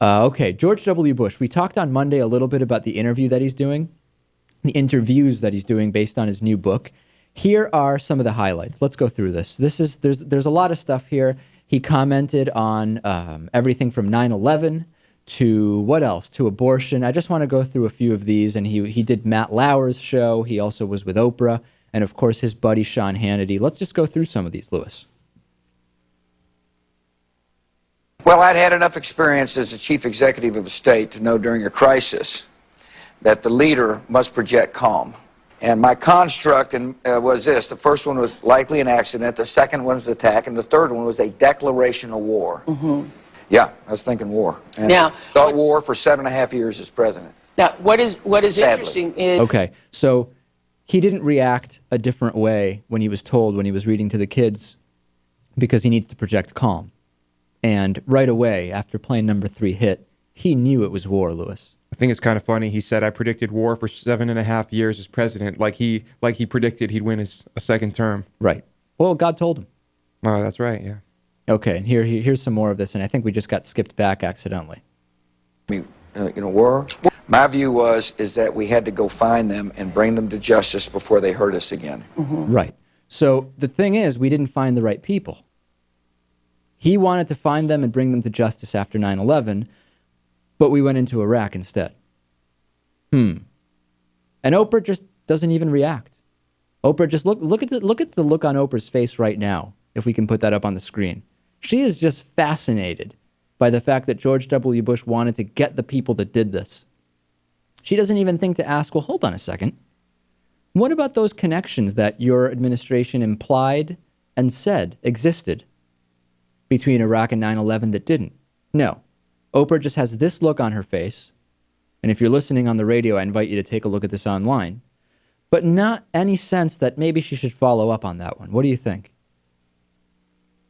Okay, George W. Bush. We talked on Monday a little bit about the interviews that he's doing based on his new book. Here are some of the highlights. Let's go through this. There's a lot of stuff here. He commented on everything from 9/11 to what else? To abortion. I just want to go through a few of these. And he did Matt Lauer's show. He also was with Oprah. And, of course, his buddy Sean Hannity. Let's just go through some of these, Lewis. Well, I'd had enough experience as the chief executive of a state to know during a crisis that the leader must project calm. And my construct was this. The first one was likely an accident. The second one was an attack. And the third one was a declaration of war. Mm-hmm. Yeah, I was thinking war. And now, thought war for 7.5 years as president. Now, what is interesting is... Okay, so he didn't react a different way when he was told, when he was reading to the kids, because he needs to project calm. And right away, after plane number 3 hit, he knew it was war, Lewis. I think it's kind of funny. He said, I predicted war for 7.5 years as president, like he predicted he'd win a second term. Right. Well, God told him. Oh, that's right, yeah. Okay, and here's some more of this, and I think we just got skipped back accidentally. War. My view is that we had to go find them and bring them to justice before they hurt us again. Mm-hmm. Right. So the thing is, we didn't find the right people. He wanted to find them and bring them to justice after 9/11, but we went into Iraq instead. And Oprah just doesn't even react. Oprah just look at the look on Oprah's face right now, if we can put that up on the screen. She is just fascinated by the fact that George W. Bush wanted to get the people that did this. She doesn't even think to ask, well, hold on a second. What about those connections that your administration implied and said existed between Iraq and 9/11 that didn't? No. Oprah just has this look on her face, and if you're listening on the radio, I invite you to take a look at this online, but not any sense that maybe she should follow up on that one. What do you think?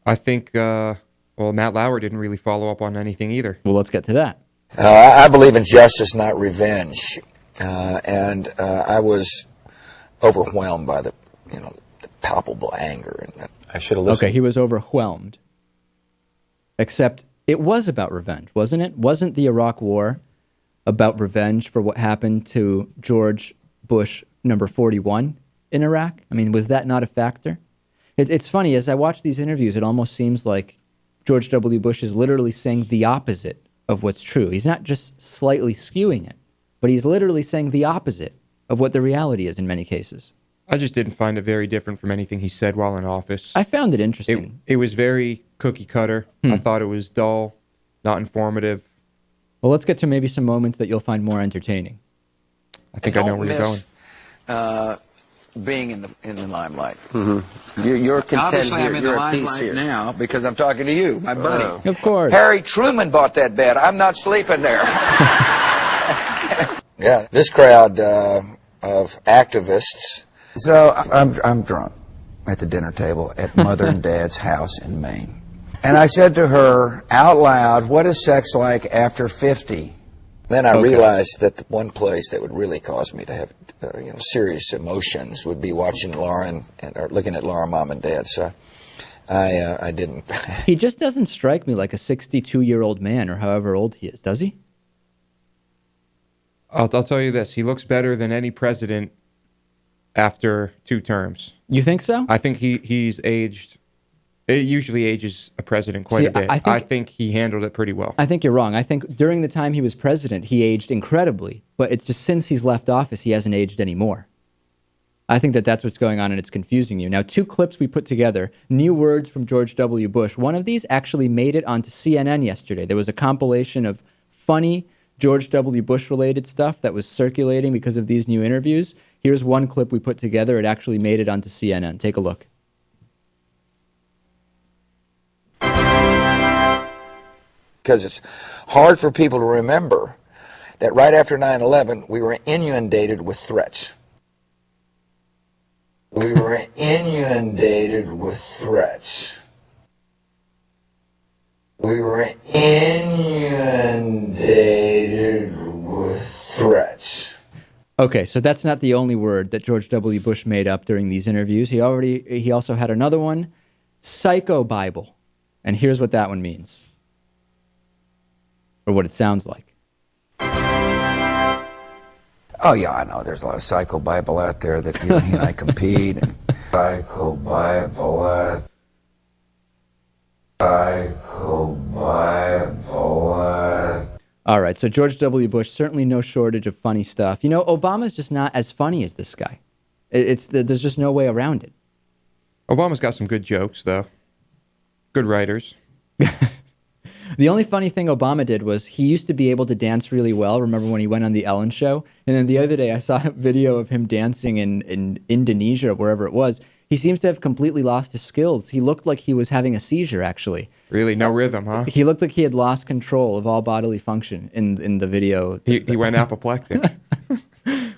I think, Matt Lauer didn't really follow up on anything either. Well, let's get to that. I believe in justice, not revenge, and I was overwhelmed by the palpable anger. And I should have listened. Okay, he was overwhelmed. Except it was about revenge, wasn't it? Wasn't the Iraq War about revenge for what happened to George Bush number 41 in Iraq? I mean, was that not a factor? It's funny, as I watch these interviews, it almost seems like George W. Bush is literally saying the opposite of what's true. He's not just slightly skewing it, but he's literally saying the opposite of what the reality is in many cases. I just didn't find it very different from anything he said while in office. I found it interesting. It was very cookie cutter. I thought it was dull, not informative. Well, let's get to maybe some moments that you'll find more entertaining. I think I know where you're going. Being in the limelight. Mm-hmm. You're content Obviously, here. I'm in You're the at peace limelight here now because I'm talking to you, my buddy. Of course. Harry Truman bought that bed. I'm not sleeping there. Yeah, this crowd of activists. So I'm drunk at the dinner table at Mother and Dad's house in Maine. And I said to her out loud, what is sex like after 50? Then I realized that the one place that would really cause me to have serious emotions would be watching Laura or looking at Laura, Mom, and Dad. So I didn't. He just doesn't strike me like a 62-year-old man or however old he is, does he? I'll tell you this. He looks better than any president after 2 terms. You think so? I think he's aged. It usually ages a president quite a bit. I think he handled it pretty well. I think you're wrong. I think during the time he was president, he aged incredibly. But it's just since he's left office, he hasn't aged anymore. I think that's what's going on, and it's confusing you. Now, 2 clips we put together, new words from George W. Bush. One of these actually made it onto CNN yesterday. There was a compilation of funny George W. Bush-related stuff that was circulating because of these new interviews. Here's one clip we put together. It actually made it onto CNN. Take a look. Because it's hard for people to remember that right after 9/11, we were inundated with threats. We were inundated with threats. We were inundated with threats. Okay, so that's not the only word that George W. Bush made up during these interviews. He also had another one, Psycho Bible. And here's what that one means. or what it sounds like. Oh, yeah, I know. There's a lot of psycho-Bible out there that he and I compete. And psycho-Bible. All right, so George W. Bush, certainly no shortage of funny stuff. You know, Obama's just not as funny as this guy. There's just no way around it. Obama's got some good jokes, though. Good writers. The only funny thing Obama did was he used to be able to dance really well. Remember when he went on the Ellen Show? And then the other day I saw a video of him dancing in Indonesia, wherever it was. He seems to have completely lost his skills. He looked like he was having a seizure, actually. Really? No rhythm, huh? He looked like he had lost control of all bodily function in the video. He went apoplectic.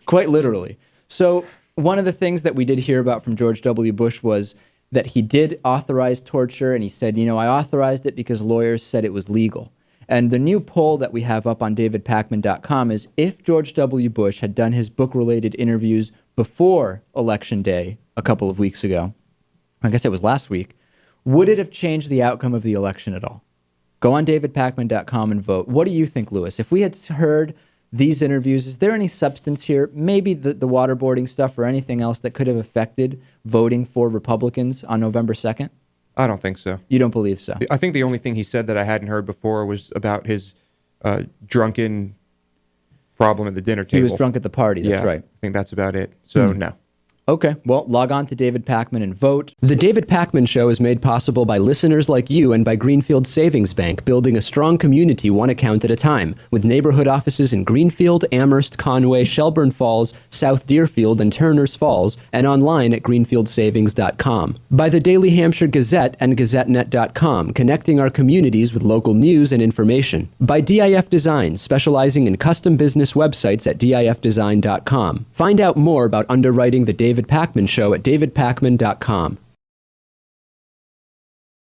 Quite literally. So one of the things that we did hear about from George W. Bush was that he did authorize torture, and he said, you know, I authorized it because lawyers said it was legal. And the new poll that we have up on davidpakman.com is if George W. Bush had done his book-related interviews before Election Day a couple of weeks ago, I guess it was last week, would it have changed the outcome of the election at all? Go on davidpakman.com and vote. What do you think, Lewis? If we had heard these interviews, is there any substance here, maybe the waterboarding stuff or anything else that could have affected voting for Republicans on November 2nd? I don't think so. You don't believe so? I think the only thing he said that I hadn't heard before was about his drunken problem at the dinner table. He was drunk at the party, that's right. I think that's about it. So, no. Okay, well, log on to David Pakman and vote. The David Pakman Show is made possible by listeners like you and by Greenfield Savings Bank, building a strong community one account at a time, with neighborhood offices in Greenfield, Amherst, Conway, Shelburne Falls, South Deerfield, and Turners Falls, and online at greenfieldsavings.com. By the Daily Hampshire Gazette and GazetteNet.com, connecting our communities with local news and information. By DIF Design, specializing in custom business websites at DIFdesign.com. Find out more about underwriting the David Pakman Show at davidpakman.com.